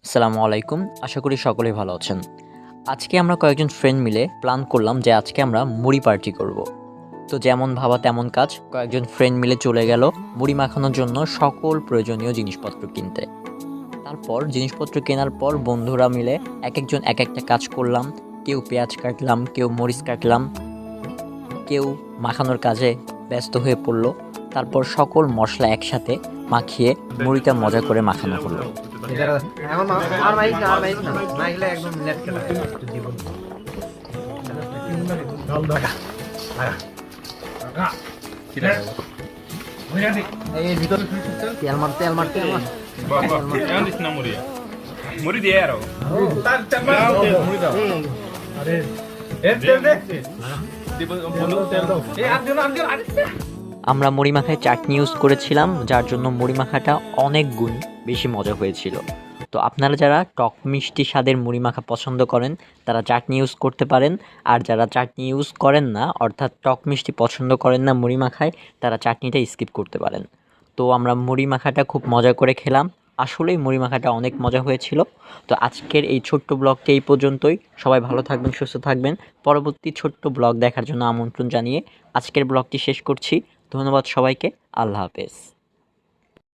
আসসালামু আলাইকুম। আশা করি সকলেই ভালো আছেন। আজকে আমরা কয়েকজন ফ্রেন্ড মিলে প্ল্যান করলাম যে আজকে আমরা মুড়ি পার্টি করব। তো যেমন ভাবা তেমন কাজ, কয়েকজন ফ্রেন্ড মিলে চলে গেল মুড়ি মাখানোর জন্য সকল প্রয়োজনীয় জিনিসপত্র কিনতে। তারপর জিনিসপত্র কেনার পর বন্ধুরা মিলে একেকজন এক একটা কাজ করলাম। কেউ পেঁয়াজ কাটলাম, কেউ মরিচ কাটলাম, কেউ মাখানোর কাজে ব্যস্ত হয়ে পড়ল। তারপর সকল মশলা একসাথে মাখিয়ে মুড়িটা মজা করে মাখানো হলো। আমরা মুড়ি মাখায় চাটনি ইউজ করেছিলাম, যার জন্য মুড়ি মাখাটা অনেক গুণ বেশি মজা হয়েছিল। তো আপনারা যারা টক মিষ্টি স্বাদের মুড়ি মাখা পছন্দ করেন তারা চাটনি ইউজ করতে পারেন, আর যারা চাটনি ইউজ করেন না অর্থাৎ টক মিষ্টি পছন্দ করেন না মুড়ি মাখায়, তারা চাটনিটা স্কিপ করতে পারেন। তো আমরা মুড়ি মাখাটা খুব মজা করে খেলাম। আসলেই মুড়ি মাখাটা অনেক মজা হয়েছিল। তো আজকের এই ছোট্ট ব্লগটি এই পর্যন্তই। সবাই ভালো থাকবেন, সুস্থ থাকবেন। পরবর্তী ছোট্ট ব্লগ দেখার জন্য আমন্ত্রণ জানিয়ে আজকের ব্লগটি শেষ করছি। ধন্যবাদ সবাইকে। আল্লাহ হাফেজ।